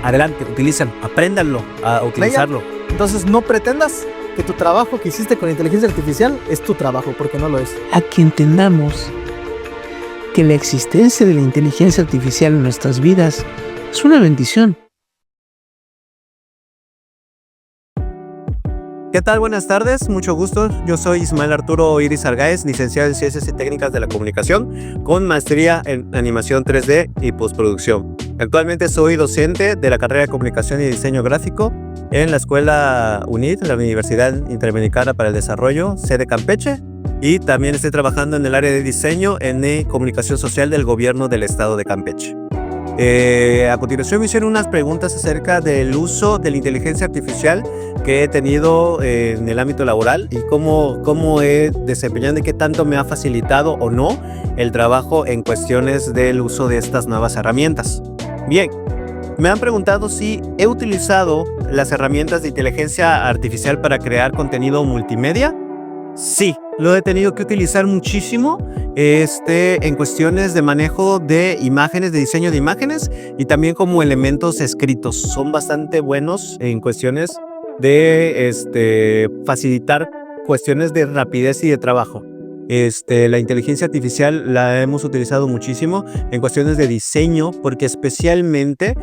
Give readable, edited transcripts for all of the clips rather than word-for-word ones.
adelante, utilízalo, apréndanlo a utilizarlo. Entonces no pretendas que tu trabajo que hiciste con inteligencia artificial es tu trabajo, porque no lo es. A que entendamos que la existencia de la inteligencia artificial en nuestras vidas es una bendición. ¿Qué tal? Buenas tardes, mucho gusto. Yo soy Ismael Arturo Iris Argáez, licenciado en Ciencias y Técnicas de la Comunicación, con maestría en Animación 3D y Postproducción. Actualmente soy docente de la carrera de Comunicación y Diseño Gráfico en la Escuela UNID, la Universidad Interamericana para el Desarrollo, sede Campeche, y también estoy trabajando en el área de diseño en Comunicación Social del Gobierno del Estado de Campeche. A continuación me hicieron unas preguntas acerca del uso de la inteligencia artificial que he tenido en el ámbito laboral y cómo he desempeñado y qué tanto me ha facilitado o no el trabajo en cuestiones del uso de estas nuevas herramientas. Bien, me han preguntado si he utilizado las herramientas de inteligencia artificial para crear contenido multimedia. Sí, lo he tenido que utilizar muchísimo en cuestiones de manejo de imágenes, de diseño de imágenes y también como elementos escritos. Son bastante buenos en cuestiones de facilitar cuestiones de rapidez y de trabajo. La inteligencia artificial la hemos utilizado muchísimo en cuestiones de diseño porque especialmente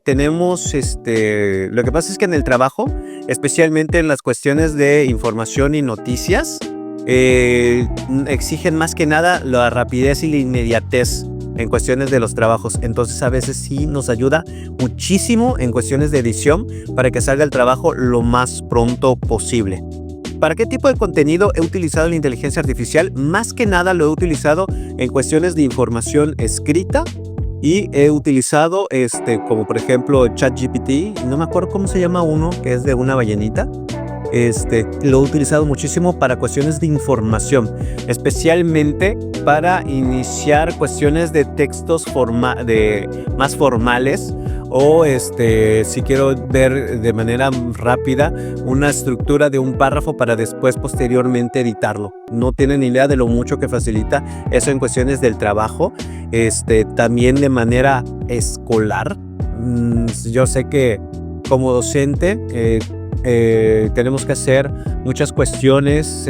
tenemos, lo que pasa es que en el trabajo, especialmente en las cuestiones de información y noticias, exigen más que nada la rapidez y la inmediatez en cuestiones de los trabajos. Entonces a veces sí nos ayuda muchísimo en cuestiones de edición para que salga el trabajo lo más pronto posible. ¿Para qué tipo de contenido he utilizado la inteligencia artificial? Más que nada lo he utilizado en cuestiones de información escrita y he utilizado como por ejemplo ChatGPT, no me acuerdo cómo se llama uno, que es de una ballenita. Lo he utilizado muchísimo para cuestiones de información, especialmente para iniciar cuestiones de textos más formales o si quiero ver de manera rápida una estructura de un párrafo para después posteriormente editarlo. No tienen idea de lo mucho que facilita eso en cuestiones del trabajo, también de manera escolar. Yo sé que como docente tenemos que hacer muchas cuestiones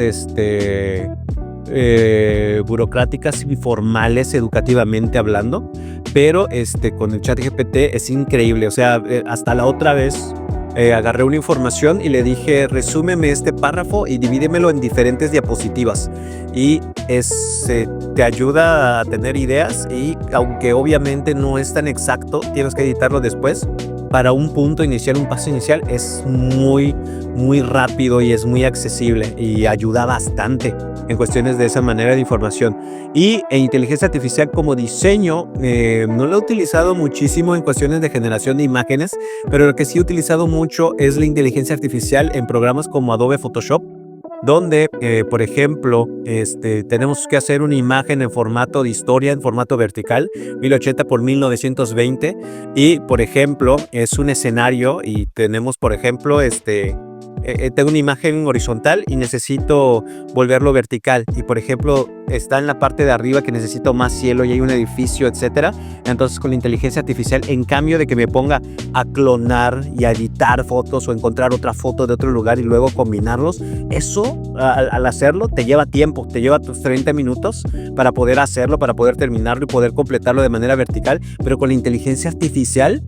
burocráticas y formales educativamente hablando, pero con el ChatGPT es increíble. O sea, hasta la otra vez agarré una información y le dije resúmeme este párrafo y divídemelo en diferentes diapositivas y te ayuda a tener ideas y aunque obviamente no es tan exacto, tienes que editarlo después. Para un punto inicial, un paso inicial es muy rápido y es muy accesible y ayuda bastante en cuestiones de esa manera de información. Y en inteligencia artificial como diseño, no lo he utilizado muchísimo en cuestiones de generación de imágenes, pero lo que sí he utilizado mucho es la inteligencia artificial en programas como Adobe Photoshop, donde, por ejemplo, tenemos que hacer una imagen en formato de historia, en formato vertical, 1080 por 1920, y, por ejemplo, es un escenario y tenemos, por ejemplo, tengo una imagen horizontal y necesito volverlo vertical y por ejemplo está en la parte de arriba que necesito más cielo y hay un edificio, etcétera. Entonces con la inteligencia artificial, en cambio de que me ponga a clonar y a editar fotos o encontrar otra foto de otro lugar y luego combinarlos, eso al hacerlo te lleva tiempo, te lleva tus 30 minutos para poder hacerlo, para poder terminarlo y poder completarlo de manera vertical, pero con la inteligencia artificial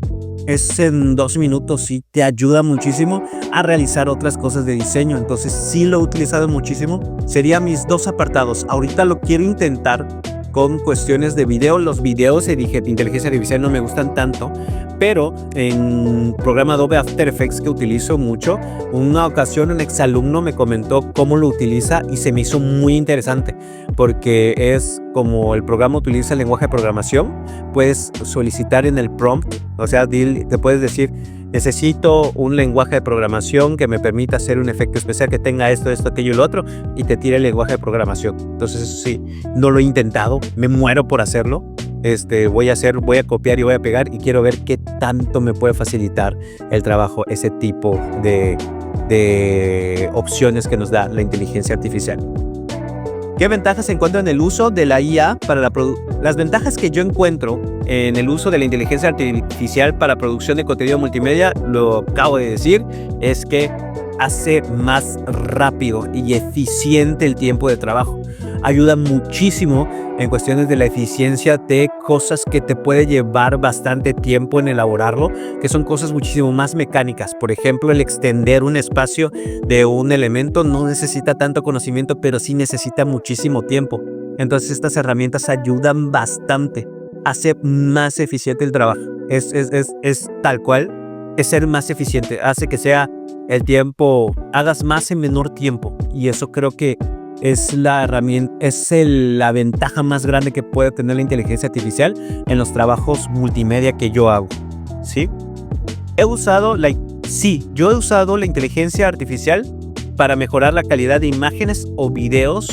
es en 2 minutos y te ayuda muchísimo a realizar otras cosas de diseño. Entonces sí lo he utilizado muchísimo. Serían mis 2 apartados. Ahorita lo quiero intentar con cuestiones de video. Los videos de inteligencia artificial no me gustan tanto, pero en programa Adobe After Effects que utilizo mucho, una ocasión un exalumno me comentó cómo lo utiliza y se me hizo muy interesante porque es como el programa utiliza el lenguaje de programación. Puedes solicitar en el prompt, o sea, te puedes decir necesito un lenguaje de programación que me permita hacer un efecto especial que tenga esto, aquello y lo otro, y te tira el lenguaje de programación. Entonces eso sí, no lo he intentado, me muero por hacerlo. Voy a copiar y voy a pegar y quiero ver qué tanto me puede facilitar el trabajo ese tipo de opciones que nos da la inteligencia artificial. ¿Qué ventajas se encuentran en el uso de la IA para la las ventajas que yo encuentro en el uso de la inteligencia artificial para producción de contenido multimedia, lo acabo de decir, es que hace más rápido y eficiente el tiempo de trabajo. Ayuda muchísimo en cuestiones de la eficiencia de cosas que te puede llevar bastante tiempo en elaborarlo, que son cosas muchísimo más mecánicas. Por ejemplo, el extender un espacio de un elemento no necesita tanto conocimiento, pero sí necesita muchísimo tiempo. Entonces estas herramientas ayudan bastante, hace más eficiente el trabajo. Es tal cual, es ser más eficiente, hace que sea el tiempo, hagas más en menor tiempo, y eso creo que es la herramienta, la ventaja más grande que puede tener la inteligencia artificial en los trabajos multimedia que yo hago, ¿sí? Yo he usado la inteligencia artificial para mejorar la calidad de imágenes o videos.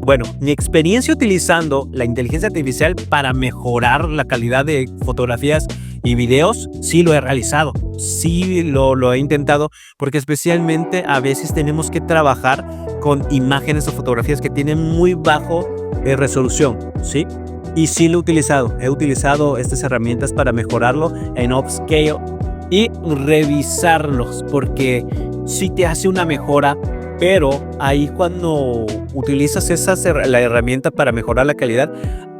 Bueno, mi experiencia utilizando la inteligencia artificial para mejorar la calidad de fotografías y videos, sí lo he realizado, sí lo he intentado, porque especialmente a veces tenemos que trabajar con imágenes o fotografías que tienen muy bajo resolución, ¿sí? Y sí lo he utilizado estas herramientas para mejorarlo en upscale y revisarlos, porque sí te hace una mejora. Pero ahí cuando utilizas la herramienta para mejorar la calidad,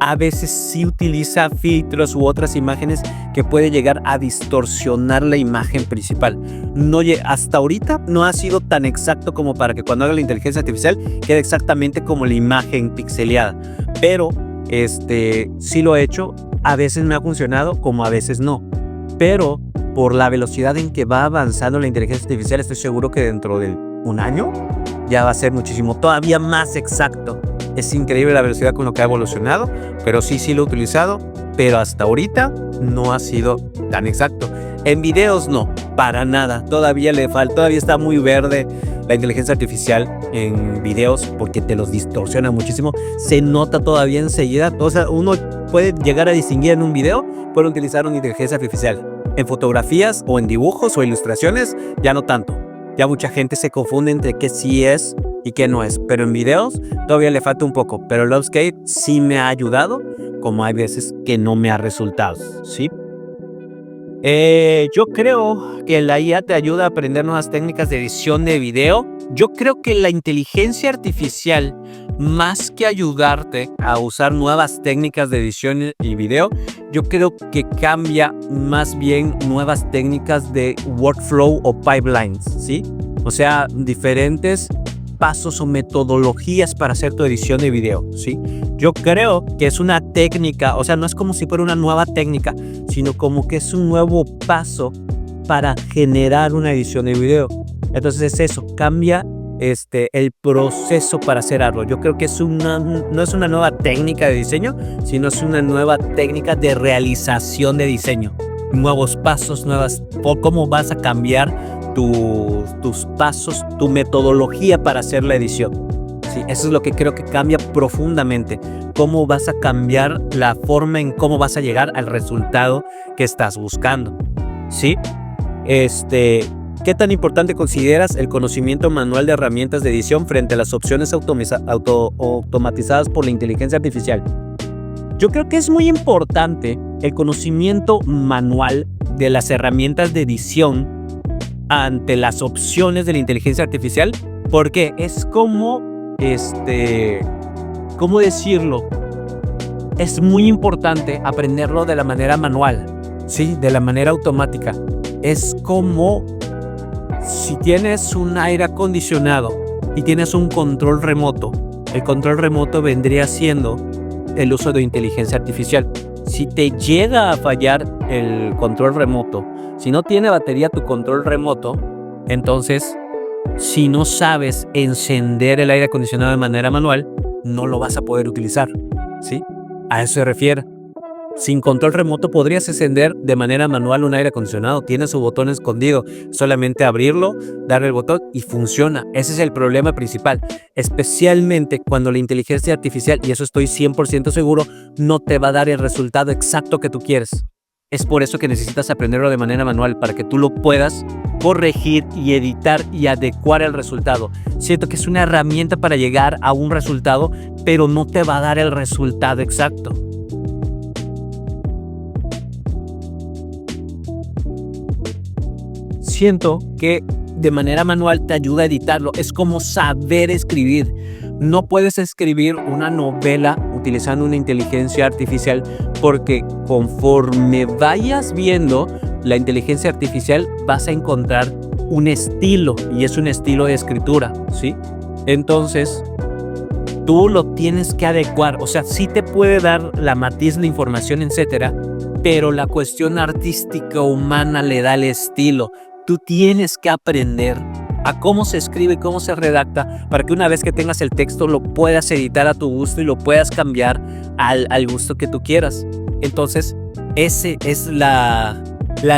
a veces sí utiliza filtros u otras imágenes que puede llegar a distorsionar la imagen principal. Hasta ahorita no ha sido tan exacto como para que cuando haga la inteligencia artificial quede exactamente como la imagen pixeleada. Pero sí lo he hecho, a veces me ha funcionado como a veces no. Pero por la velocidad en que va avanzando la inteligencia artificial, estoy seguro que dentro de un año ya va a ser muchísimo todavía más exacto. Es increíble la velocidad con lo que ha evolucionado, pero sí lo he utilizado, pero hasta ahorita no ha sido tan exacto. En videos no, para nada, todavía le falta, todavía está muy verde la inteligencia artificial en videos porque te los distorsiona muchísimo, se nota todavía enseguida, o sea, uno puede llegar a distinguir en un video, puede utilizar una inteligencia artificial. En fotografías o en dibujos o ilustraciones ya no tanto. Ya mucha gente se confunde entre qué sí es y qué no es, pero en videos todavía le falta un poco, pero el upscale sí me ha ayudado, como hay veces que no me ha resultado, ¿sí? Yo creo que la IA te ayuda a aprender nuevas técnicas de edición de video. Yo creo que la inteligencia artificial, más que ayudarte a usar nuevas técnicas de edición y video, yo creo que cambia más bien nuevas técnicas de workflow o pipelines, ¿sí? O sea, diferentes pasos o metodologías para hacer tu edición de video, ¿sí? Yo creo que es una técnica, o sea, no es como si fuera una nueva técnica, sino como que es un nuevo paso para generar una edición de video. Entonces es eso, cambia el proceso para hacer algo. Yo creo que no es una nueva técnica de diseño, sino es una nueva técnica de realización de diseño. Nuevos pasos, por cómo vas a cambiar tus pasos, tu metodología para hacer la edición. Sí, eso es lo que creo que cambia profundamente. Cómo vas a cambiar la forma en cómo vas a llegar al resultado que estás buscando. ¿Sí? ¿Qué tan importante consideras el conocimiento manual de herramientas de edición frente a las opciones automatizadas por la inteligencia artificial? Yo creo que es muy importante el conocimiento manual de las herramientas de edición ante las opciones de la inteligencia artificial, porque es como, ¿cómo decirlo? Es muy importante aprenderlo de la manera manual, ¿sí? De la manera automática. Es como si tienes un aire acondicionado y tienes un control remoto. El control remoto vendría siendo el uso de inteligencia artificial. Si te llega a fallar el control remoto, si no tiene batería tu control remoto, entonces, si no sabes encender el aire acondicionado de manera manual, no lo vas a poder utilizar, ¿sí? A eso se refiere. Sin control remoto podrías encender de manera manual un aire acondicionado. Tiene su botón escondido. Solamente abrirlo, darle el botón y funciona. Ese es el problema principal. Especialmente cuando la inteligencia artificial, y eso estoy 100% seguro, no te va a dar el resultado exacto que tú quieres. Es por eso que necesitas aprenderlo de manera manual, para que tú lo puedas corregir y editar y adecuar el resultado. Siento que es una herramienta para llegar a un resultado, pero no te va a dar el resultado exacto. Siento que de manera manual te ayuda a editarlo. Es como saber escribir. No puedes escribir una novela utilizando una inteligencia artificial, porque conforme vayas viendo la inteligencia artificial vas a encontrar un estilo, y es un estilo de escritura, ¿sí? Entonces tú lo tienes que adecuar. O sea, sí te puede dar la matiz, la información, etcétera, pero la cuestión artística humana le da el estilo. Tú tienes que aprender a cómo se escribe y cómo se redacta para que una vez que tengas el texto lo puedas editar a tu gusto y lo puedas cambiar al gusto que tú quieras. Entonces, ese es la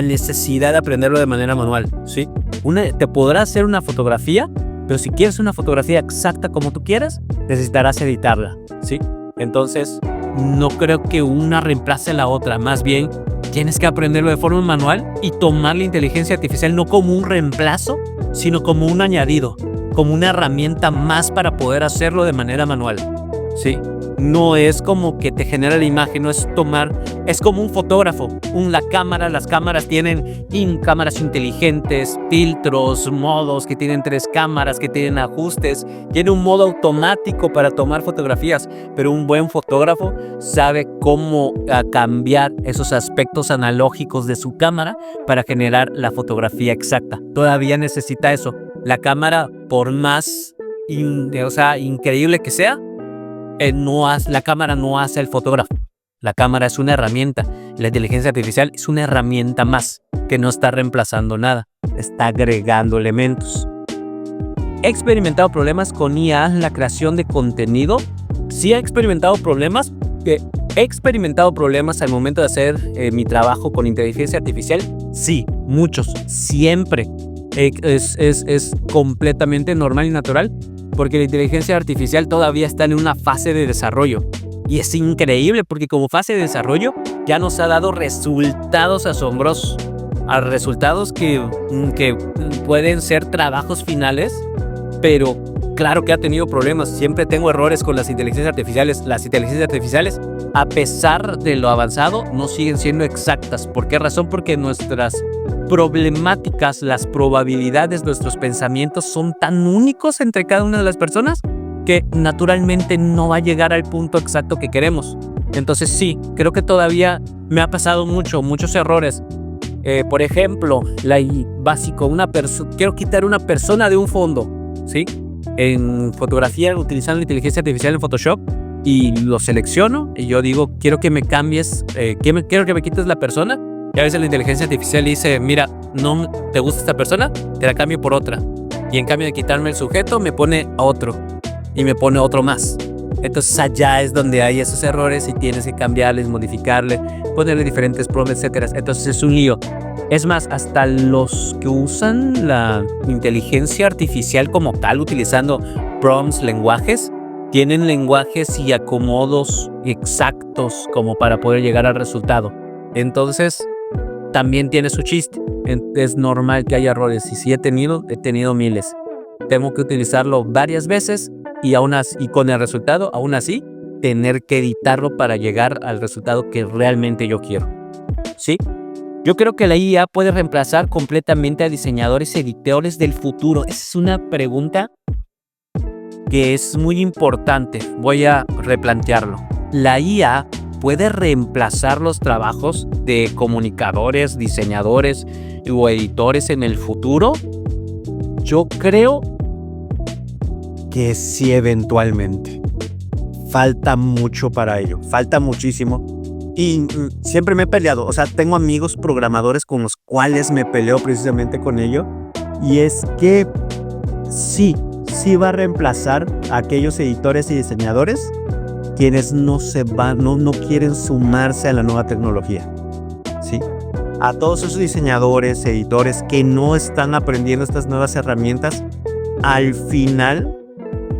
necesidad de aprenderlo de manera manual, ¿sí? Te podrá hacer una fotografía, pero si quieres una fotografía exacta como tú quieras, necesitarás editarla, ¿sí? Entonces, no creo que una reemplace a la otra. Más bien, tienes que aprenderlo de forma manual y tomar la inteligencia artificial no como un reemplazo, sino como un añadido, como una herramienta más para poder hacerlo de manera manual, ¿sí? No es como que te genera la imagen, no es es como un fotógrafo, las cámaras tienen cámaras inteligentes, filtros, modos, que tienen 3 cámaras, que tienen ajustes, tiene un modo automático para tomar fotografías, pero un buen fotógrafo sabe cómo cambiar esos aspectos analógicos de su cámara para generar la fotografía exacta. Todavía necesita eso. La cámara, por más increíble que sea, la cámara no hace el fotógrafo. La cámara es una herramienta. La inteligencia artificial es una herramienta más que no está reemplazando nada, está agregando elementos. ¿He experimentado problemas con IA en la creación de contenido? Sí, he experimentado problemas. ¿He experimentado problemas al momento de hacer mi trabajo con inteligencia artificial? Sí, muchos, siempre. Es completamente normal y natural, porque la inteligencia artificial todavía está en una fase de desarrollo. Y es increíble porque como fase de desarrollo ya nos ha dado resultados asombrosos. A resultados que pueden ser trabajos finales, pero claro que ha tenido problemas. Siempre tengo errores con las inteligencias artificiales. Las inteligencias artificiales, a pesar de lo avanzado, no siguen siendo exactas. ¿Por qué razón? Porque nuestras problemáticas, las probabilidades, nuestros pensamientos son tan únicos entre cada una de las personas que naturalmente no va a llegar al punto exacto que queremos. Entonces sí, creo que todavía me ha pasado muchos errores. Por ejemplo, básico, quiero quitar una persona de un fondo, ¿sí? En fotografía, utilizando la inteligencia artificial en Photoshop, y lo selecciono y yo digo, quiero que me cambies, quiero que me quites la persona. Y a veces la inteligencia artificial dice, mira, no te gusta esta persona, te la cambio por otra. Y en cambio de quitarme el sujeto, me pone a otro. Y me pone otro más. Entonces allá es donde hay esos errores y tienes que cambiarles, modificarle, ponerle diferentes prompts, etcétera. Entonces es un lío. Es más, hasta los que usan la inteligencia artificial como tal, utilizando prompts, lenguajes, tienen lenguajes y acomodos exactos como para poder llegar al resultado. Entonces también tiene su chiste. Es normal que haya errores, y si he tenido miles. Tengo que utilizarlo varias veces y con el resultado, aún así, tener que editarlo para llegar al resultado que realmente yo quiero, ¿sí? Yo creo que la IA puede reemplazar completamente a diseñadores y editores del futuro. Esa es una pregunta que es muy importante. Voy a replantearlo. ¿La IA puede reemplazar los trabajos de comunicadores, diseñadores o editores en el futuro? Yo creo que sí, eventualmente. Falta mucho para ello, falta muchísimo. Y siempre me he peleado, o sea, tengo amigos programadores con los cuales me peleo precisamente con ello. Y es que sí va a reemplazar a aquellos editores y diseñadores quienes no quieren sumarse a la nueva tecnología, ¿sí? A todos esos diseñadores, editores que no están aprendiendo estas nuevas herramientas, al final,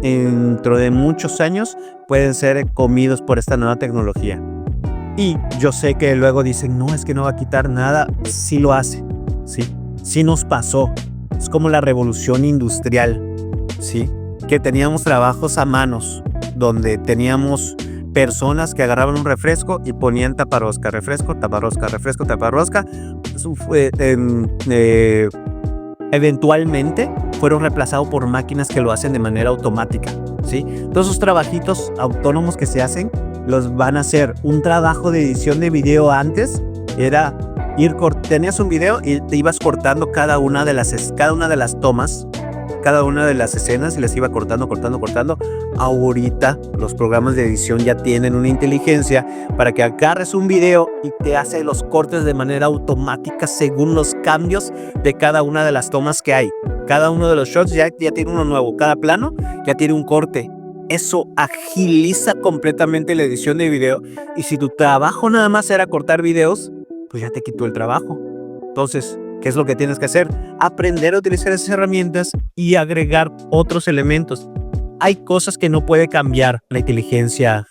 dentro de muchos años, pueden ser comidos por esta nueva tecnología. Y yo sé que luego dicen, no, es que no va a quitar nada. Sí lo hace, ¿sí? sí nos pasó. Es como la revolución industrial, ¿sí? Que teníamos trabajos a manos, donde teníamos personas que agarraban un refresco y ponían taparrosca, refresco, taparrosca, refresco, taparrosca. Eso fue, eventualmente fueron reemplazados por máquinas que lo hacen de manera automática, ¿sí? Todos esos trabajitos autónomos que se hacen los van a hacer. Un trabajo de edición de video antes era tenías un video y te ibas cortando cada una de las tomas, cada una de las escenas, y las iba cortando. Ahorita los programas de edición ya tienen una inteligencia para que agarres un video y te hace los cortes de manera automática según los cambios de cada una de las tomas que hay. Cada uno de los shots ya tiene uno nuevo, cada plano ya tiene un corte. Eso agiliza completamente la edición de video, y si tu trabajo nada más era cortar videos, pues ya te quitó el trabajo. Entonces, ¿qué es lo que tienes que hacer? Aprender a utilizar esas herramientas y agregar otros elementos. Hay cosas que no puede cambiar la inteligencia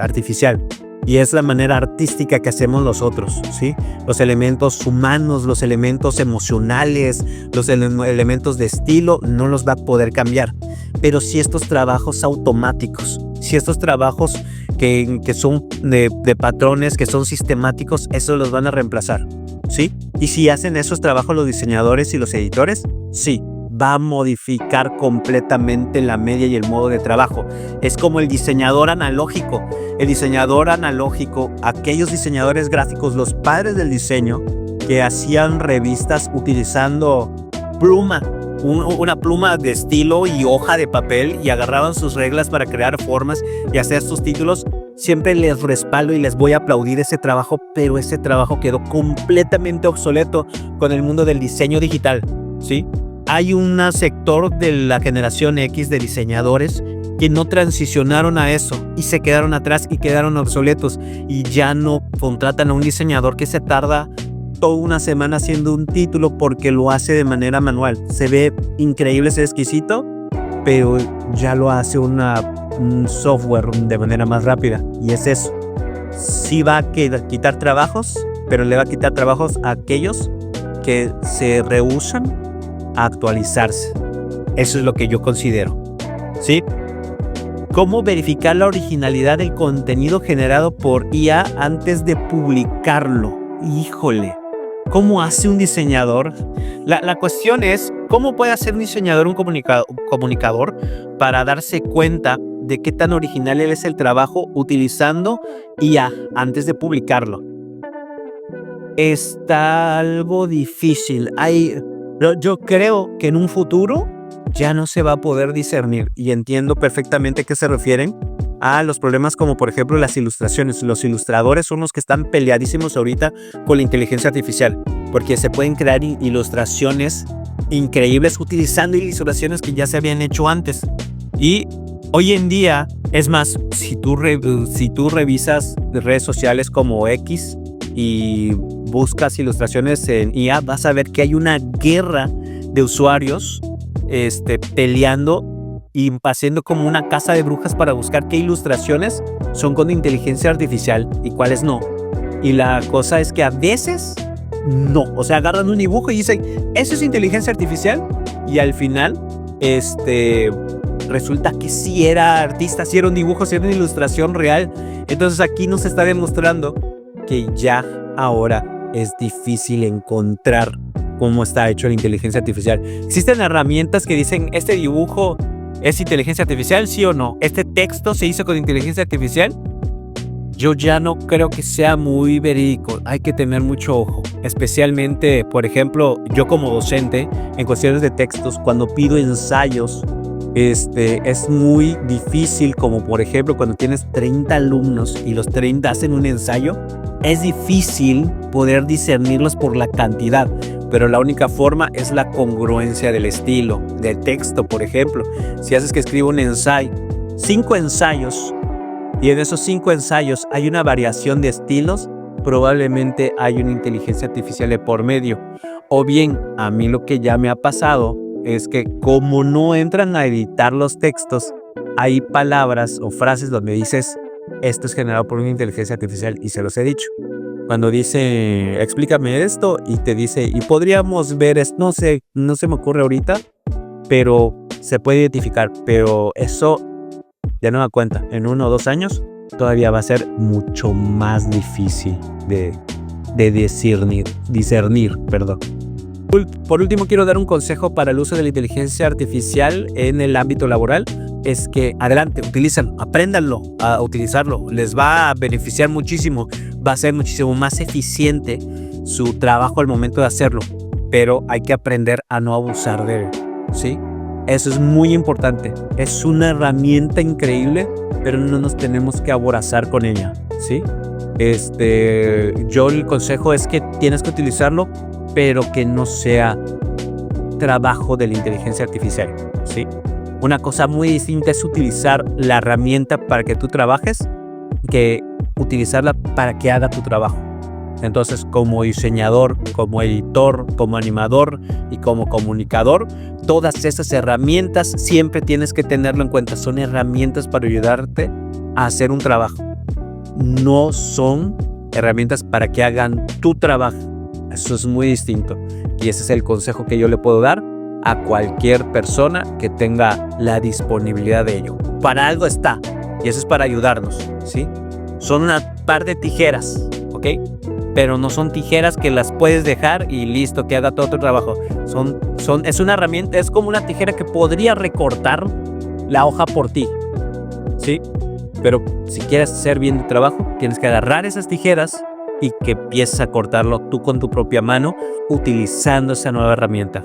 artificial, y es la manera artística que hacemos nosotros, ¿sí? Los elementos humanos, los elementos emocionales, los elementos de estilo no los va a poder cambiar. Pero si estos trabajos automáticos, si estos trabajos que son de patrones, que son sistemáticos, esos los van a reemplazar, ¿sí? Y si hacen esos trabajos los diseñadores y los editores, sí, va a modificar completamente la media y el modo de trabajo. Es como el diseñador analógico. El diseñador analógico, aquellos diseñadores gráficos, los padres del diseño, que hacían revistas utilizando pluma, una pluma de estilo y hoja de papel, y agarraban sus reglas para crear formas y hacer sus títulos. Siempre les respaldo y les voy a aplaudir ese trabajo, pero ese trabajo quedó completamente obsoleto con el mundo del diseño digital, ¿sí? Hay un sector de la generación X de diseñadores que no transicionaron a eso y se quedaron atrás y quedaron obsoletos, y ya no contratan a un diseñador que se tarda toda una semana haciendo un título porque lo hace de manera manual. Se ve increíble, se ve exquisito, pero ya lo hace un software de manera más rápida, y es eso. Sí va a quitar trabajos, pero le va a quitar trabajos a aquellos que se rehúsan a actualizarse. Eso es lo que yo considero, ¿sí? ¿Cómo verificar la originalidad del contenido generado por IA antes de publicarlo? Híjole, ¿cómo hace un diseñador? La cuestión es, ¿cómo puede hacer un diseñador un comunicador para darse cuenta de qué tan original es el trabajo utilizando IA antes de publicarlo? Está algo difícil. Yo creo que en un futuro ya no se va a poder discernir, y entiendo perfectamente a qué se refieren a los problemas como por ejemplo las ilustraciones. Los ilustradores son los que están peleadísimos ahorita con la inteligencia artificial, porque se pueden crear ilustraciones increíbles utilizando ilustraciones que ya se habían hecho antes. Y hoy en día, es más, si tú revisas redes sociales como X y buscas ilustraciones en IA, vas a ver que hay una guerra de usuarios peleando y haciendo como una caza de brujas para buscar qué ilustraciones son con inteligencia artificial y cuáles no. Y la cosa es que a veces no, o sea, agarran un dibujo y dicen, ¿eso es inteligencia artificial? Y al final, resulta que sí era artista, sí era un dibujo, sí era una ilustración real. Entonces aquí nos está demostrando que ya ahora es difícil encontrar cómo está hecho la inteligencia artificial. Existen herramientas que dicen, ¿este dibujo es inteligencia artificial, sí o no? ¿Este texto se hizo con inteligencia artificial? Yo ya no creo que sea muy verídico. Hay que tener mucho ojo. Especialmente, por ejemplo, yo como docente, en cuestiones de textos, cuando pido ensayos, es muy difícil, como por ejemplo cuando tienes 30 alumnos y los 30 hacen un ensayo, es difícil poder discernirlos por la cantidad, pero la única forma es la congruencia del estilo, del texto. Por ejemplo, si haces que escriba un ensayo, 5 ensayos, y en esos 5 ensayos hay una variación de estilos, probablemente hay una inteligencia artificial de por medio. O bien, a mí lo que ya me ha pasado es que como no entran a editar los textos, hay palabras o frases donde dices, esto es generado por una inteligencia artificial, y se los he dicho. Cuando dice, explícame esto, y te dice, y podríamos ver, no sé, no se me ocurre ahorita, pero se puede identificar. Pero eso, ya no da cuenta, en 1 o 2 años, todavía va a ser mucho más difícil de discernir, perdón. Por último, quiero dar un consejo para el uso de la inteligencia artificial en el ámbito laboral. Es que adelante, utilízalo, apréndanlo a utilizarlo. Les va a beneficiar muchísimo. Va a ser muchísimo más eficiente su trabajo al momento de hacerlo. Pero hay que aprender a no abusar de él, ¿sí? Eso es muy importante. Es una herramienta increíble, pero no nos tenemos que aborazar con ella, ¿sí? Yo el consejo es que tienes que utilizarlo, pero que no sea trabajo de la inteligencia artificial, ¿sí? Una cosa muy distinta es utilizar la herramienta para que tú trabajes que utilizarla para que haga tu trabajo. Entonces, como diseñador, como editor, como animador y como comunicador, todas esas herramientas siempre tienes que tenerlo en cuenta. Son herramientas para ayudarte a hacer un trabajo. No son herramientas para que hagan tu trabajo. Eso es muy distinto. Y ese es el consejo que yo le puedo dar a cualquier persona que tenga la disponibilidad de ello. Para algo está. Y eso es para ayudarnos, ¿sí? Son una par de tijeras, ¿ok? Pero no son tijeras que las puedes dejar y listo, que haga todo tu trabajo. Es una herramienta, es como una tijera que podría recortar la hoja por ti, ¿sí? Pero si quieres hacer bien tu trabajo, tienes que agarrar esas tijeras y que empieces a cortarlo tú con tu propia mano utilizando esa nueva herramienta.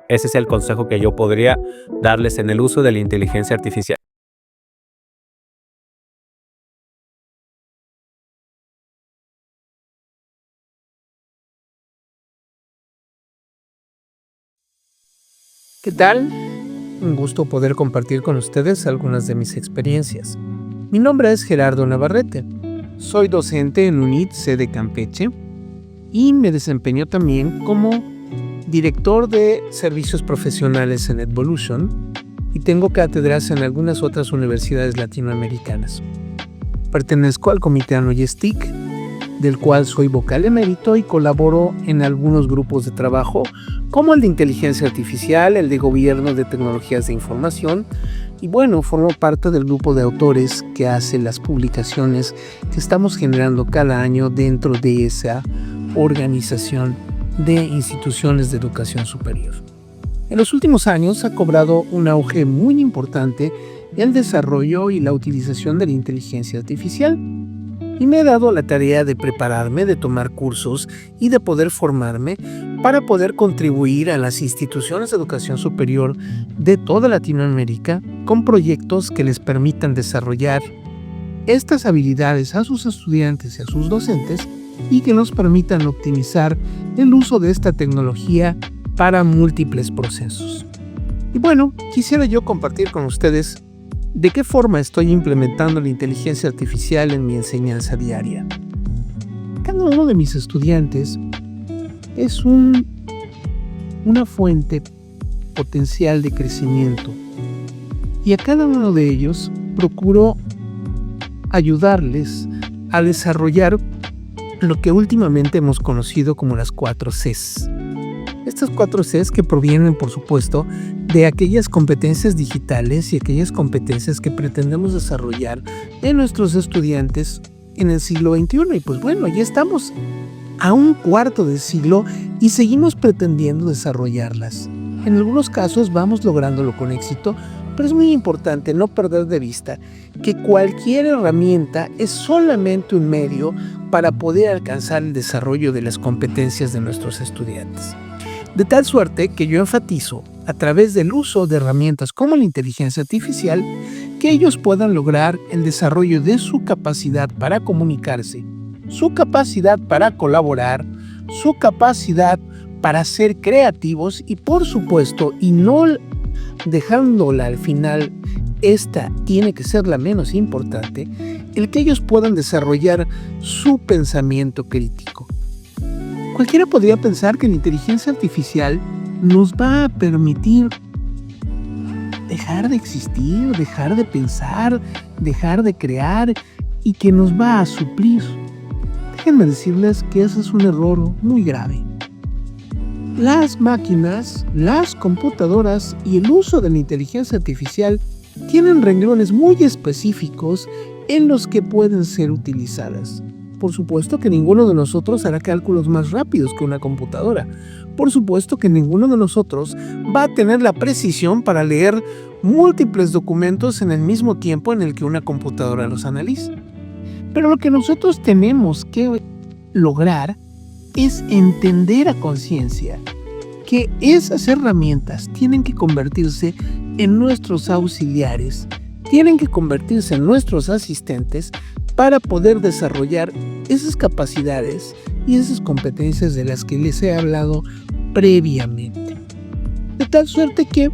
Ese es el consejo que yo podría darles en el uso de la inteligencia artificial. ¿Qué tal? Un gusto poder compartir con ustedes algunas de mis experiencias. Mi nombre es Gerardo Navarrete. Soy docente en UNIT sede Campeche y me desempeño también como director de servicios profesionales en Edvolution y tengo cátedras en algunas otras universidades latinoamericanas. Pertenezco al Comité ANOYESTIC, del cual soy vocal emérito y colaboro en algunos grupos de trabajo como el de inteligencia artificial, el de gobierno de tecnologías de información y bueno, formo parte del grupo de autores que hace las publicaciones que estamos generando cada año dentro de esa organización de instituciones de educación superior. En los últimos años ha cobrado un auge muy importante el desarrollo y la utilización de la inteligencia artificial. Y me he dado la tarea de prepararme, de tomar cursos y de poder formarme para poder contribuir a las instituciones de educación superior de toda Latinoamérica con proyectos que les permitan desarrollar estas habilidades a sus estudiantes y a sus docentes y que nos permitan optimizar el uso de esta tecnología para múltiples procesos. Y bueno, quisiera yo compartir con ustedes ¿de qué forma estoy implementando la inteligencia artificial en mi enseñanza diaria? Cada uno de mis estudiantes es una fuente potencial de crecimiento y a cada uno de ellos procuro ayudarles a desarrollar lo que últimamente hemos conocido como las 4 Cs. Estas 4 Cs que provienen, por supuesto, de aquellas competencias digitales y aquellas competencias que pretendemos desarrollar en nuestros estudiantes en el siglo XXI. Y pues bueno, ya estamos a un cuarto de siglo y seguimos pretendiendo desarrollarlas. En algunos casos vamos lográndolo con éxito, pero es muy importante no perder de vista que cualquier herramienta es solamente un medio para poder alcanzar el desarrollo de las competencias de nuestros estudiantes. De tal suerte que yo enfatizo, a través del uso de herramientas como la inteligencia artificial, que ellos puedan lograr el desarrollo de su capacidad para comunicarse, su capacidad para colaborar, su capacidad para ser creativos y por supuesto, y no dejándola al final, esta tiene que ser la menos importante, el que ellos puedan desarrollar su pensamiento crítico. Cualquiera podría pensar que la inteligencia artificial nos va a permitir dejar de existir, dejar de pensar, dejar de crear y que nos va a suplir. déjenme decirles que ese es un error muy grave. Las máquinas, las computadoras y el uso de la inteligencia artificial tienen renglones muy específicos en los que pueden ser utilizadas. Por supuesto que ninguno de nosotros hará cálculos más rápidos que una computadora. Por supuesto que ninguno de nosotros va a tener la precisión para leer múltiples documentos en el mismo tiempo en el que una computadora los analiza. Pero lo que nosotros tenemos que lograr es entender a conciencia que esas herramientas tienen que convertirse en nuestros auxiliares, tienen que convertirse en nuestros asistentes para poder desarrollar esas capacidades y esas competencias de las que les he hablado previamente. De tal suerte que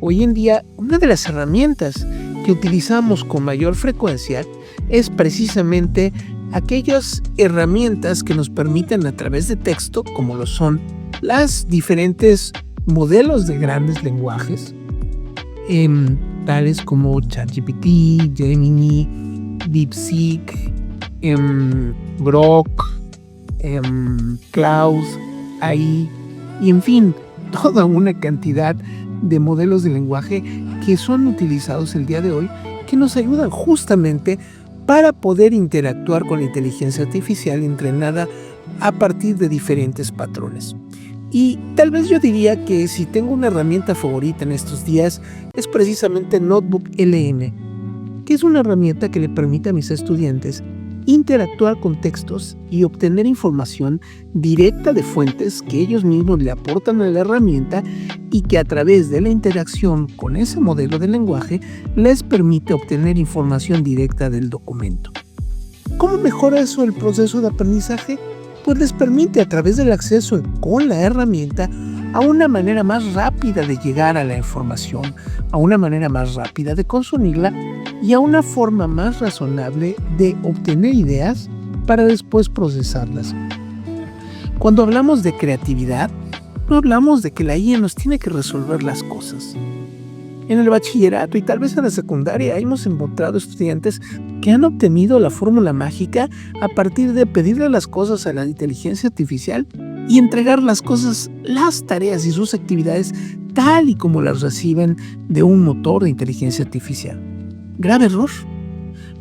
hoy en día una de las herramientas que utilizamos con mayor frecuencia es precisamente aquellas herramientas que nos permiten a través de texto, como lo son las diferentes modelos de grandes lenguajes, tales como ChatGPT, Gemini, DeepSeek, Grok, Cloud, AI, y en fin, toda una cantidad de modelos de lenguaje que son utilizados el día de hoy, que nos ayudan justamente para poder interactuar con la inteligencia artificial entrenada a partir de diferentes patrones. Y tal vez yo diría que si tengo una herramienta favorita en estos días es precisamente Notebook LM, que es una herramienta que le permite a mis estudiantes interactuar con textos y obtener información directa de fuentes que ellos mismos le aportan a la herramienta y que a través de la interacción con ese modelo de lenguaje les permite obtener información directa del documento. ¿Cómo mejora eso el proceso de aprendizaje? Pues les permite a través del acceso con la herramienta a una manera más rápida de llegar a la información, a una manera más rápida de consumirla y a una forma más razonable de obtener ideas para después procesarlas. Cuando hablamos de creatividad, no hablamos de que la IA nos tiene que resolver las cosas. En el bachillerato y tal vez en la secundaria hemos encontrado estudiantes que han obtenido la fórmula mágica a partir de pedirle las cosas a la inteligencia artificial y entregar las cosas, las tareas y sus actividades tal y como las reciben de un motor de inteligencia artificial. Grave error.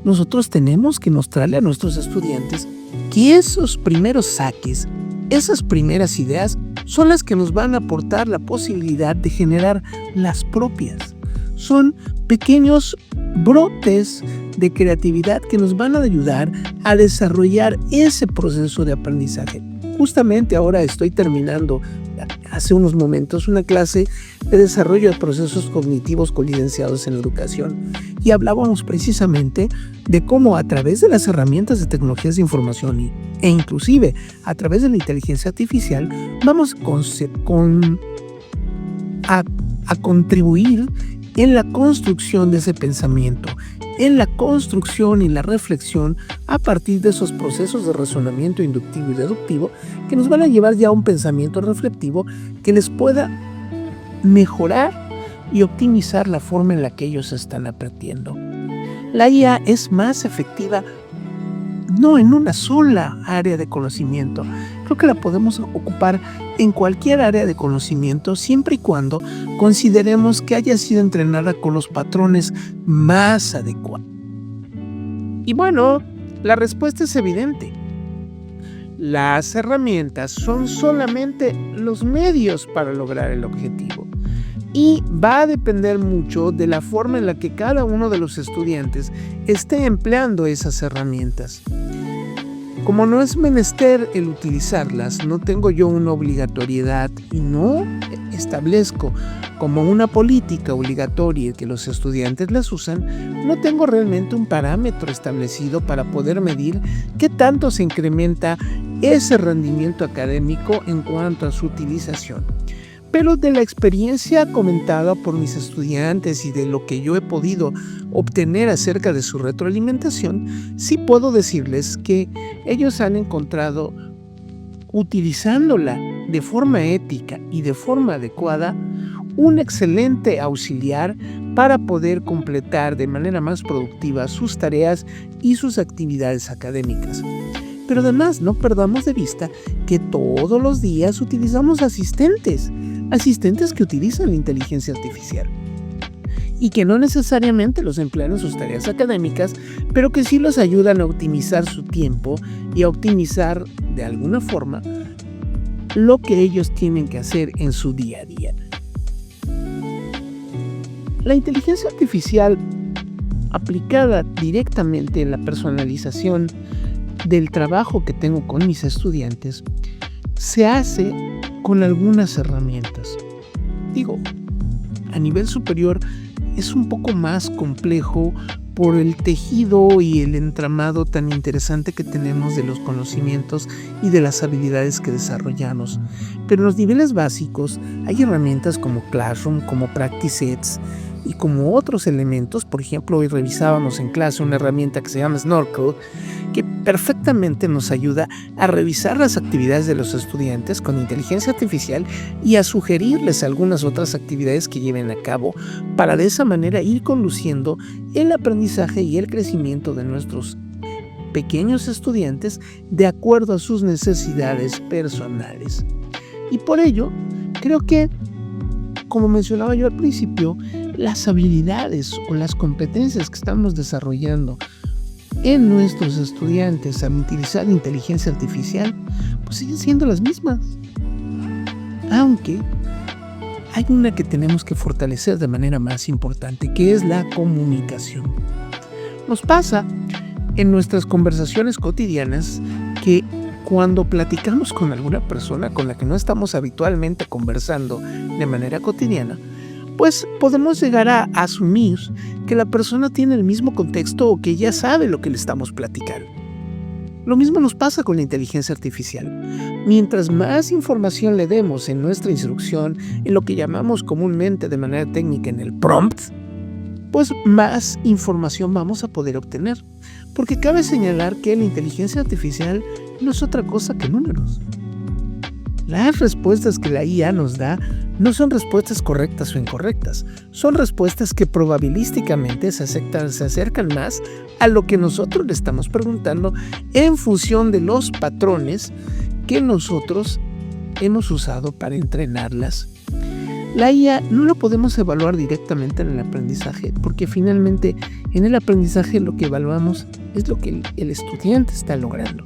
Nosotros tenemos que mostrarle a nuestros estudiantes que esos primeros saques, esas primeras ideas son las que nos van a aportar la posibilidad de generar las propias. Son pequeños brotes de creatividad que nos van a ayudar a desarrollar ese proceso de aprendizaje. Justamente ahora estoy terminando, hace unos momentos, una clase de desarrollo de procesos cognitivos colidenciados en educación y hablábamos precisamente de cómo a través de las herramientas de tecnologías de información e inclusive a través de la inteligencia artificial vamos a contribuir en la construcción de ese pensamiento, en la construcción y la reflexión a partir de esos procesos de razonamiento inductivo y deductivo que nos van a llevar ya a un pensamiento reflexivo que les pueda mejorar y optimizar la forma en la que ellos están aprendiendo. La IA es más efectiva no en una sola área de conocimiento. Creo que la podemos ocupar en cualquier área de conocimiento siempre y cuando consideremos que haya sido entrenada con los patrones más adecuados. Y bueno, la respuesta es evidente. Las herramientas son solamente los medios para lograr el objetivo. Y va a depender mucho de la forma en la que cada uno de los estudiantes esté empleando esas herramientas. Como no es menester el utilizarlas, no tengo yo una obligatoriedad y no establezco como una política obligatoria que los estudiantes las usan, no tengo realmente un parámetro establecido para poder medir qué tanto se incrementa ese rendimiento académico en cuanto a su utilización. Pero de la experiencia comentada por mis estudiantes y de lo que yo he podido obtener acerca de su retroalimentación, sí puedo decirles que ellos han encontrado, utilizándola de forma ética y de forma adecuada, un excelente auxiliar para poder completar de manera más productiva sus tareas y sus actividades académicas. Pero además no perdamos de vista que todos los días utilizamos asistentes que utilizan la inteligencia artificial y que no necesariamente los emplean en sus tareas académicas, pero que sí los ayudan a optimizar su tiempo y a optimizar de alguna forma lo que ellos tienen que hacer en su día a día. La inteligencia artificial aplicada directamente en la personalización del trabajo que tengo con mis estudiantes se hace con algunas herramientas. Digo, a nivel superior es un poco más complejo por el tejido y el entramado tan interesante que tenemos de los conocimientos y de las habilidades que desarrollamos. Pero en los niveles básicos hay herramientas como Classroom, como Practice Sets y como otros elementos. Por ejemplo, hoy revisábamos en clase una herramienta que se llama Snorkel, que perfectamente nos ayuda a revisar las actividades de los estudiantes con inteligencia artificial y a sugerirles algunas otras actividades que lleven a cabo para de esa manera ir conduciendo el aprendizaje y el crecimiento de nuestros pequeños estudiantes de acuerdo a sus necesidades personales. Y por ello, creo que, como mencionaba yo al principio, las habilidades o las competencias que estamos desarrollando en nuestros estudiantes al utilizar la inteligencia artificial, pues siguen siendo las mismas. Aunque hay una que tenemos que fortalecer de manera más importante, que es la comunicación. Nos pasa en nuestras conversaciones cotidianas que cuando platicamos con alguna persona con la que no estamos habitualmente conversando de manera cotidiana, pues podemos llegar a asumir que la persona tiene el mismo contexto o que ya sabe lo que le estamos platicando. Lo mismo nos pasa con la inteligencia artificial. Mientras más información le demos en nuestra instrucción, en lo que llamamos comúnmente de manera técnica en el prompt, pues más información vamos a poder obtener. Porque cabe señalar que la inteligencia artificial no es otra cosa que números. Las respuestas que la IA nos da no son respuestas correctas o incorrectas, son respuestas que probabilísticamente se acercan más a lo que nosotros le estamos preguntando en función de los patrones que nosotros hemos usado para entrenarlas. La IA no lo podemos evaluar directamente en el aprendizaje, porque finalmente en el aprendizaje lo que evaluamos es lo que el estudiante está logrando.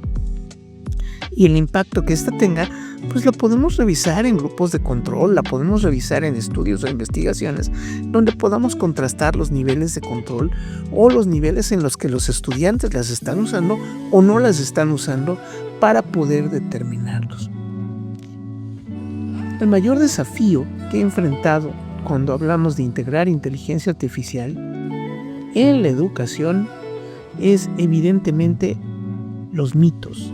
Y el impacto que ésta tenga, pues lo podemos revisar en grupos de control, la podemos revisar en estudios o investigaciones, donde podamos contrastar los niveles de control o los niveles en los que los estudiantes las están usando o no las están usando para poder determinarlos. El mayor desafío que he enfrentado cuando hablamos de integrar inteligencia artificial en la educación es evidentemente los mitos.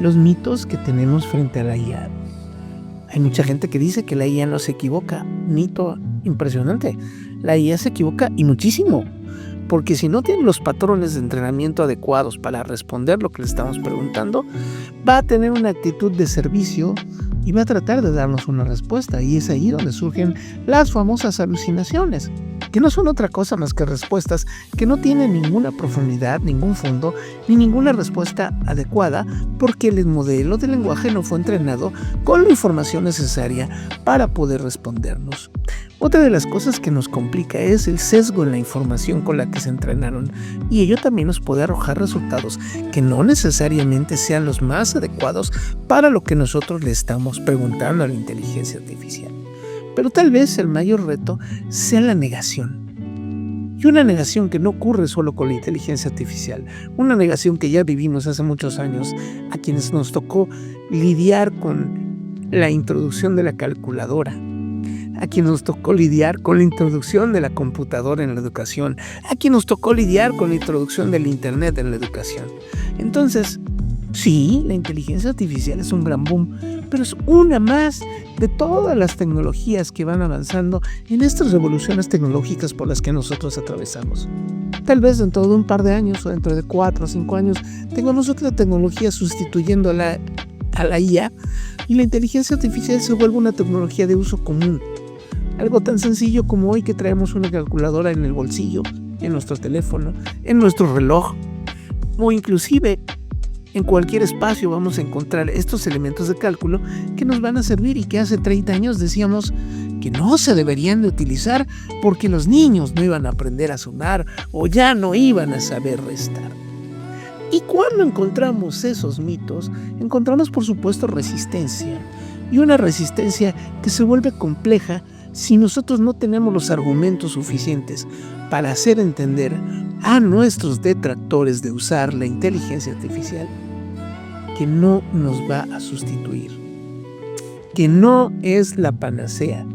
Los mitos que tenemos frente a la IA. Hay mucha gente que dice que la IA no se equivoca. Mito impresionante. La IA se equivoca y muchísimo. Porque si no tiene los patrones de entrenamiento adecuados para responder lo que le estamos preguntando, va a tener una actitud de servicio y va a tratar de darnos una respuesta. Y es ahí donde surgen las famosas alucinaciones, que no son otra cosa más que respuestas que no tienen ninguna profundidad, ningún fondo, ni ninguna respuesta adecuada, porque el modelo de lenguaje no fue entrenado con la información necesaria para poder respondernos. Otra de las cosas que nos complica es el sesgo en la información con la que se entrenaron, y ello también nos puede arrojar resultados que no necesariamente sean los más adecuados para lo que nosotros le estamos preguntando a la inteligencia artificial. Pero tal vez el mayor reto sea la negación. Y una negación que no ocurre solo con la inteligencia artificial, una negación que ya vivimos hace muchos años a quienes nos tocó lidiar con la introducción de la calculadora, a quien nos tocó lidiar con la introducción de la computadora en la educación, a quien nos tocó lidiar con la introducción del Internet en la educación. Entonces, sí, la inteligencia artificial es un gran boom, pero es una más de todas las tecnologías que van avanzando en estas revoluciones tecnológicas por las que nosotros atravesamos. Tal vez dentro de un par de años o dentro de 4 o 5 años tengamos otra tecnología sustituyendo a la IA y la inteligencia artificial se vuelve una tecnología de uso común. Algo tan sencillo como hoy que traemos una calculadora en el bolsillo, en nuestro teléfono, en nuestro reloj, o inclusive En cualquier espacio vamos a encontrar estos elementos de cálculo que nos van a servir y que hace 30 años decíamos que no se deberían de utilizar porque los niños no iban a aprender a sumar o ya no iban a saber restar. Y cuando encontramos esos mitos, encontramos por supuesto resistencia, y una resistencia que se vuelve compleja si nosotros no tenemos los argumentos suficientes para hacer entender a nuestros detractores de usar la inteligencia artificial que no nos va a sustituir, que no es la panacea,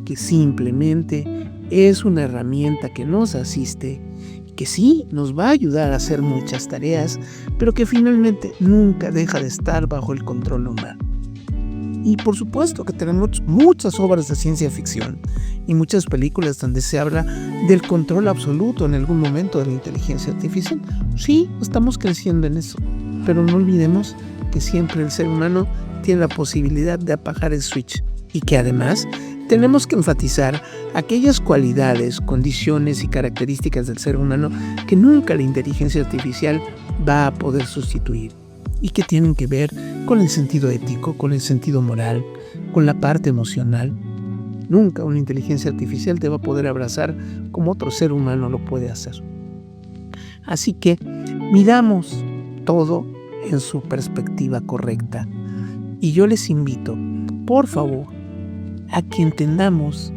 que simplemente es una herramienta que nos asiste, que sí nos va a ayudar a hacer muchas tareas, pero que finalmente nunca deja de estar bajo el control humano. Y por supuesto que tenemos muchas obras de ciencia ficción y muchas películas donde se habla del control absoluto en algún momento de la inteligencia artificial. Sí, estamos creciendo en eso, pero no olvidemos que siempre el ser humano tiene la posibilidad de apagar el switch y que además tenemos que enfatizar aquellas cualidades, condiciones y características del ser humano que nunca la inteligencia artificial va a poder sustituir y que tienen que ver con el sentido ético, con el sentido moral, con la parte emocional. Nunca una inteligencia artificial te va a poder abrazar como otro ser humano lo puede hacer. Así que miramos todo en su perspectiva correcta. Y yo les invito, por favor, a que entendamos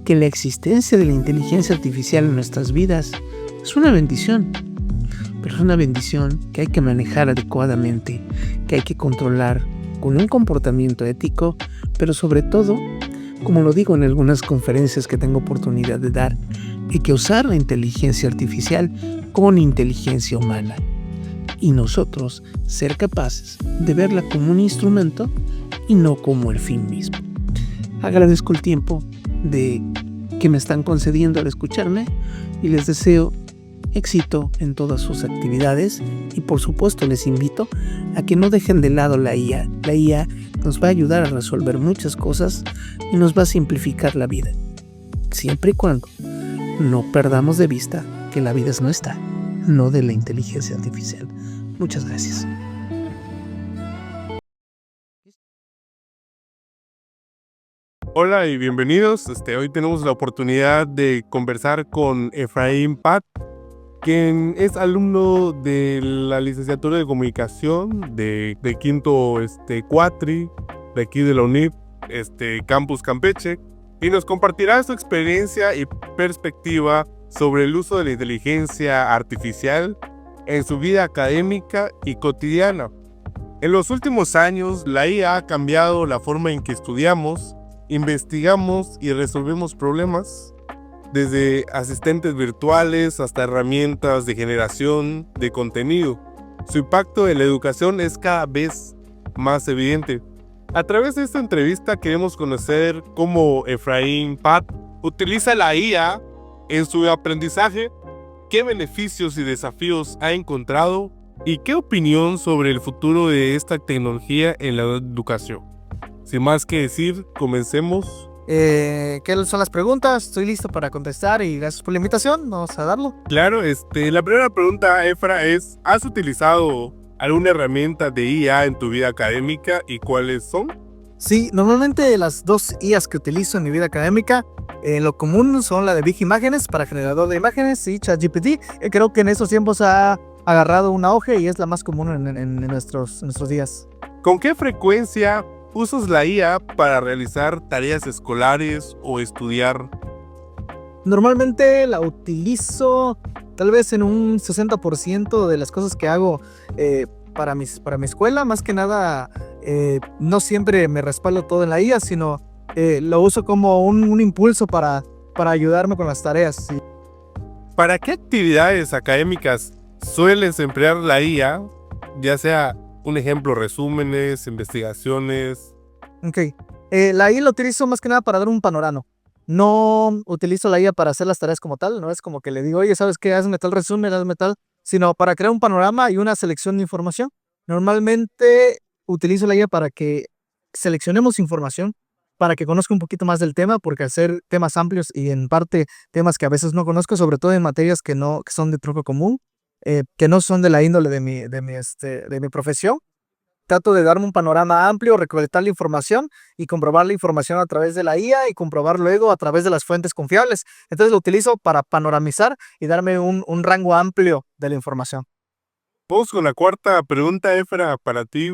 que la existencia de la inteligencia artificial en nuestras vidas es una bendición, pero es una bendición que hay que manejar adecuadamente, que hay que controlar con un comportamiento ético, pero sobre todo, como lo digo en algunas conferencias que tengo oportunidad de dar, hay que usar la inteligencia artificial con inteligencia humana y nosotros ser capaces de verla como un instrumento y no como el fin mismo. Agradezco el tiempo que me están concediendo al escucharme y les deseo éxito en todas sus actividades y por supuesto les invito a que no dejen de lado la IA. La IA nos va a ayudar a resolver muchas cosas y nos va a simplificar la vida, siempre y cuando no perdamos de vista que la vida es nuestra, no de la inteligencia artificial. Muchas gracias. Hola y bienvenidos. Hoy tenemos la oportunidad de conversar con Efraín Pat, quien es alumno de la licenciatura de comunicación de quinto cuatri de aquí de la UNIP, Campus Campeche, y nos compartirá su experiencia y perspectiva sobre el uso de la inteligencia artificial en su vida académica y cotidiana. En los últimos años, la IA ha cambiado la forma en que estudiamos, investigamos y resolvemos problemas, desde asistentes virtuales hasta herramientas de generación de contenido. Su impacto en la educación es cada vez más evidente. A través de esta entrevista queremos conocer cómo Efraín Pat utiliza la IA en su aprendizaje, qué beneficios y desafíos ha encontrado y qué opinión sobre el futuro de esta tecnología en la educación. Sin más que decir, comencemos. ¿Qué son las preguntas? Estoy listo para contestar y gracias por la invitación. Vamos a darlo. Claro, la primera pregunta, Efra, es: ¿has utilizado alguna herramienta de IA en tu vida académica y cuáles son? Sí, normalmente las dos IAs que utilizo en mi vida académica, en lo común son la de Big Imágenes para generador de imágenes y ChatGPT. Creo que en estos tiempos ha agarrado un auge y es la más común en nuestros días. ¿Con qué frecuencia usas la IA para realizar tareas escolares o estudiar? Normalmente la utilizo tal vez en un 60% de las cosas que hago para mi escuela. Más que nada, no siempre me respaldo todo en la IA, sino lo uso como un impulso para ayudarme con las tareas. Sí. ¿Para qué actividades académicas sueles emplear la IA? Ya sea, un ejemplo, resúmenes, investigaciones. Ok. La IA la utilizo más que nada para dar un panorama. No utilizo la IA para hacer las tareas como tal. No es como que le digo, oye, ¿sabes qué? Hazme tal resumen, hazme tal. Sino para crear un panorama y una selección de información. Normalmente utilizo la IA para que seleccionemos información, para que conozca un poquito más del tema, porque al ser temas amplios y en parte temas que a veces no conozco, sobre todo en materias que son de tronco común, que no son de la índole de mi profesión. Trato de darme un panorama amplio, recolectar la información y comprobar la información a través de la IA y comprobar luego a través de las fuentes confiables. Entonces lo utilizo para panoramizar y darme un rango amplio de la información. Vamos con la cuarta pregunta, Efra, para ti.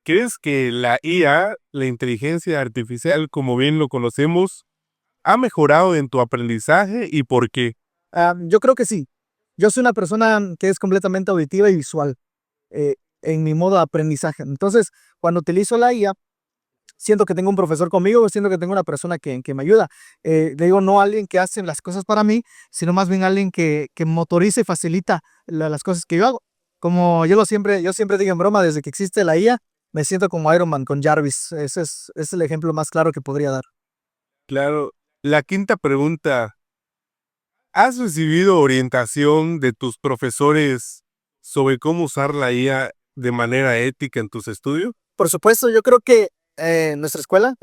¿Crees que la IA, la inteligencia artificial, como bien lo conocemos, ha mejorado en tu aprendizaje y por qué? Yo creo que sí. Yo soy una persona que es completamente auditiva y visual en mi modo de aprendizaje. Entonces, cuando utilizo la IA, siento que tengo un profesor conmigo, siento que tengo una persona que me ayuda. Le digo, no alguien que hace las cosas para mí, sino más bien alguien que motoriza y facilita las cosas que yo hago. Como yo siempre digo en broma, desde que existe la IA, me siento como Iron Man con Jarvis. Ese es el ejemplo más claro que podría dar. Claro. La quinta pregunta. ¿Has recibido orientación de tus profesores sobre cómo usar la IA de manera ética en tus estudios? Por supuesto, yo creo que nuestra escuela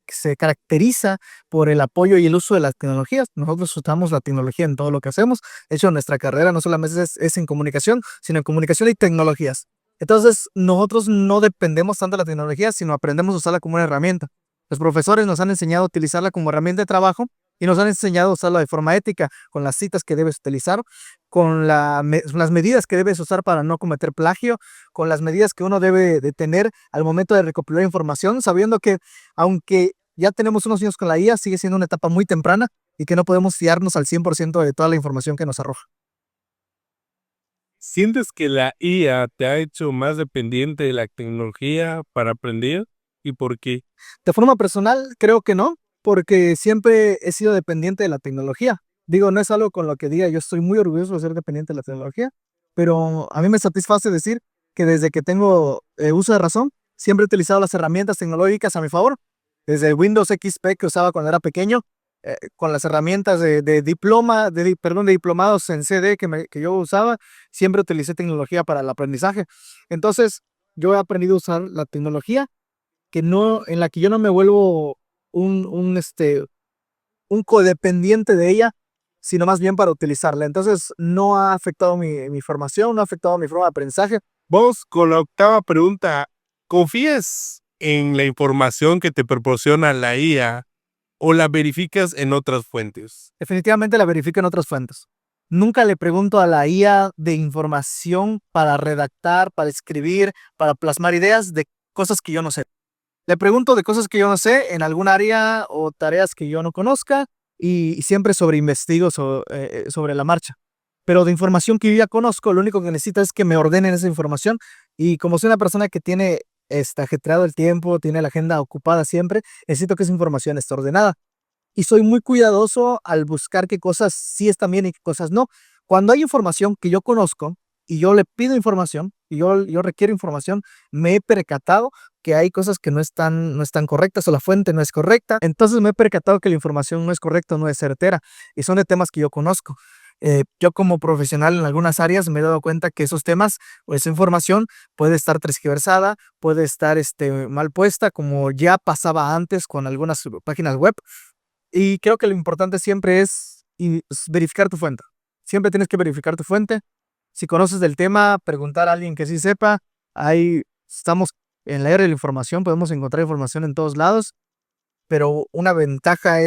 se caracteriza por el apoyo y el uso de las tecnologías. Nosotros usamos la tecnología en todo lo que hacemos. De hecho, nuestra carrera no solamente es en comunicación, sino en comunicación y tecnologías. Entonces, nosotros no dependemos tanto de la tecnología, sino aprendemos a usarla como una herramienta. Los profesores nos han enseñado a utilizarla como herramienta de trabajo y nos han enseñado a usarla de forma ética, con las citas que debes utilizar, con las medidas que debes usar para no cometer plagio, con las medidas que uno debe de tener al momento de recopilar información, sabiendo que aunque ya tenemos unos años con la IA, sigue siendo una etapa muy temprana y que no podemos fiarnos al 100% de toda la información que nos arroja. ¿Sientes que la IA te ha hecho más dependiente de la tecnología para aprender? ¿Y por qué? De forma personal, creo que no, porque siempre he sido dependiente de la tecnología. Digo, no es algo con lo que diga, yo estoy muy orgulloso de ser dependiente de la tecnología, pero a mí me satisface decir que desde que tengo uso de razón, siempre he utilizado las herramientas tecnológicas a mi favor. Desde Windows XP que usaba cuando era pequeño, con las herramientas de diplomados en CD que yo usaba, siempre utilicé tecnología para el aprendizaje. Entonces, yo he aprendido a usar la tecnología en la que yo no me vuelvo un codependiente de ella, sino más bien para utilizarla. Entonces, no ha afectado mi formación, no ha afectado mi forma de aprendizaje. Vamos con la octava pregunta. ¿Confías en la información que te proporciona la IA o la verificas en otras fuentes? Definitivamente la verifico en otras fuentes. Nunca le pregunto a la IA de información para redactar, para escribir, para plasmar ideas de cosas que yo no sé. Le pregunto de cosas que yo no sé en algún área o tareas que yo no conozca y siempre sobreinvestigo sobre la marcha. Pero de información que yo ya conozco, lo único que necesito es que me ordenen esa información y como soy una persona que tiene ajetreado el tiempo, tiene la agenda ocupada siempre, necesito que esa información esté ordenada. Y soy muy cuidadoso al buscar qué cosas sí están bien y qué cosas no. Cuando hay información que yo conozco y yo le pido información y yo requiero información, me he percatado que hay cosas que no están correctas o la fuente no es correcta. Entonces me he percatado que la información no es correcta, no es certera y son de temas que yo conozco. Yo como profesional en algunas áreas me he dado cuenta que esos temas o esa información puede estar tergiversada, puede estar mal puesta, como ya pasaba antes con algunas páginas web. Y creo que lo importante siempre es verificar tu fuente. Siempre tienes que verificar tu fuente. Si conoces del tema, preguntar a alguien que sí sepa. Ahí estamos en la era de la información, podemos encontrar información en todos lados, pero una desventaja,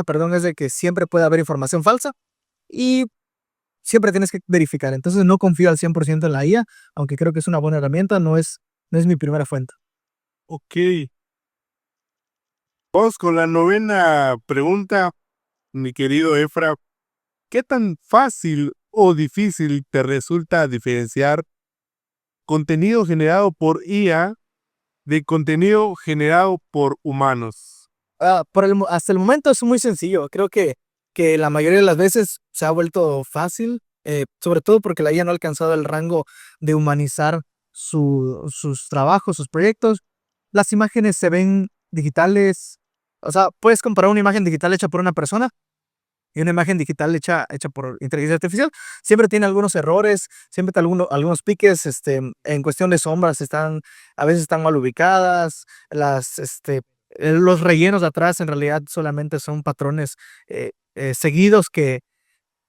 perdón, es de que siempre puede haber información falsa y siempre tienes que verificar. Entonces no confío al 100% en la IA, aunque creo que es una buena herramienta, no es mi primera fuente. Ok. Vamos con la novena pregunta, mi querido Efra. ¿Qué tan fácil o difícil te resulta diferenciar contenido generado por IA de contenido generado por humanos? Hasta el momento es muy sencillo. Creo que la mayoría de las veces se ha vuelto fácil, sobre todo porque la IA no ha alcanzado el rango de humanizar sus trabajos, sus proyectos. Las imágenes se ven digitales. O sea, puedes comparar una imagen digital hecha por una persona y una imagen digital hecha por inteligencia artificial. Siempre tiene algunos errores, siempre tiene algunos piques, en cuestión de sombras a veces están mal ubicadas, los rellenos de atrás en realidad solamente son patrones seguidos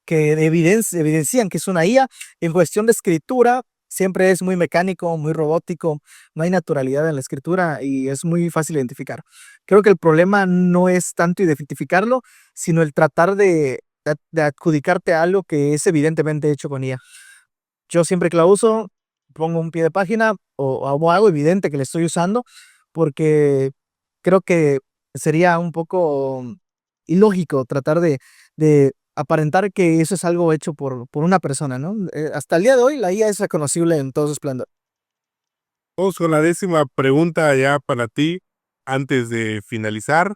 que evidencian que es una IA. En cuestión de escritura, siempre es muy mecánico, muy robótico, no hay naturalidad en la escritura y es muy fácil identificar. Creo que el problema no es tanto identificarlo, sino el tratar de adjudicarte a algo que es evidentemente hecho con IA. Yo siempre que la uso, pongo un pie de página o hago algo evidente que le estoy usando, porque creo que sería un poco ilógico tratar de aparentar que eso es algo hecho por una persona, ¿no? Hasta el día de hoy la IA es reconocible en todo su esplendor. Vamos con la 10ª pregunta ya para ti, antes de finalizar.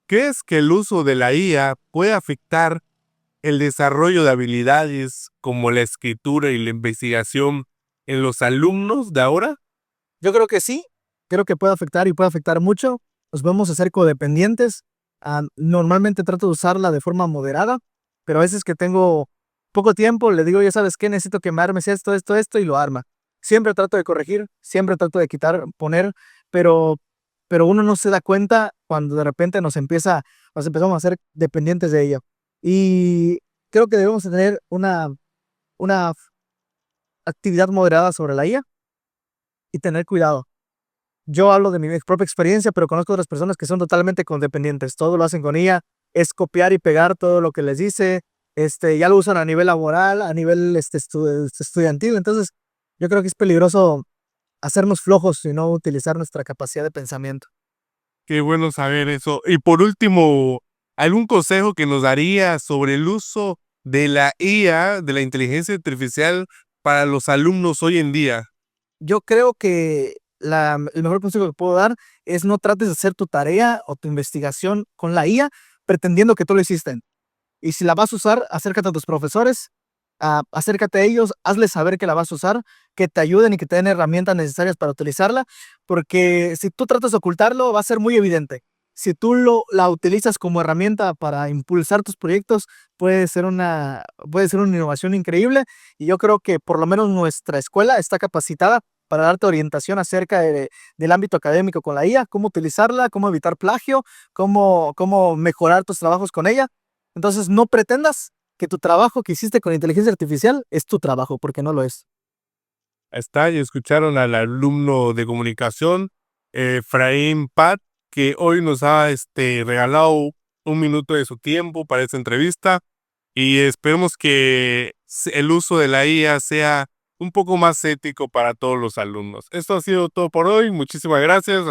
¿Crees que el uso de la IA puede afectar el desarrollo de habilidades como la escritura y la investigación en los alumnos de ahora? Yo creo que sí, creo que puede afectar y puede afectar mucho. Nos vamos a ser codependientes. Normalmente trato de usarla de forma moderada, pero a veces que tengo poco tiempo, le digo, ya sabes qué, necesito que me armes esto, esto, esto, y lo arma. Siempre trato de corregir, siempre trato de quitar, poner, pero, pero uno no se da cuenta cuando de repente nos empezamos a ser dependientes de ella. Y creo que debemos tener una actividad moderada sobre la IA y tener cuidado. Yo hablo de mi propia experiencia, pero conozco otras personas que son totalmente codependientes. Todo lo hacen con ella, es copiar y pegar todo lo que les dice. Ya lo usan a nivel laboral, a nivel estudiantil. Entonces, yo creo que es peligroso hacernos flojos y no utilizar nuestra capacidad de pensamiento. Qué bueno saber eso. Y por último, ¿algún consejo que nos daría sobre el uso de la IA, de la inteligencia artificial, para los alumnos hoy en día? Yo creo que el mejor consejo que puedo dar es no trates de hacer tu tarea o tu investigación con la IA pretendiendo que tú lo hiciste. Y si la vas a usar, acércate a tus profesores, acércate a ellos, hazles saber que la vas a usar, que te ayuden y que te den herramientas necesarias para utilizarla, porque si tú tratas de ocultarlo, va a ser muy evidente. Si tú la utilizas como herramienta para impulsar tus proyectos, puede ser una innovación increíble. Y yo creo que por lo menos nuestra escuela está capacitada para darte orientación acerca del ámbito académico con la IA, cómo utilizarla, cómo evitar plagio, cómo mejorar tus trabajos con ella. Entonces, no pretendas que tu trabajo que hiciste con inteligencia artificial es tu trabajo, porque no lo es. Está, y escucharon al alumno de comunicación, Efraín Pat, que hoy nos ha regalado un minuto de su tiempo para esta entrevista y esperemos que el uso de la IA sea un poco más ético para todos los alumnos. Esto ha sido todo por hoy. Muchísimas gracias.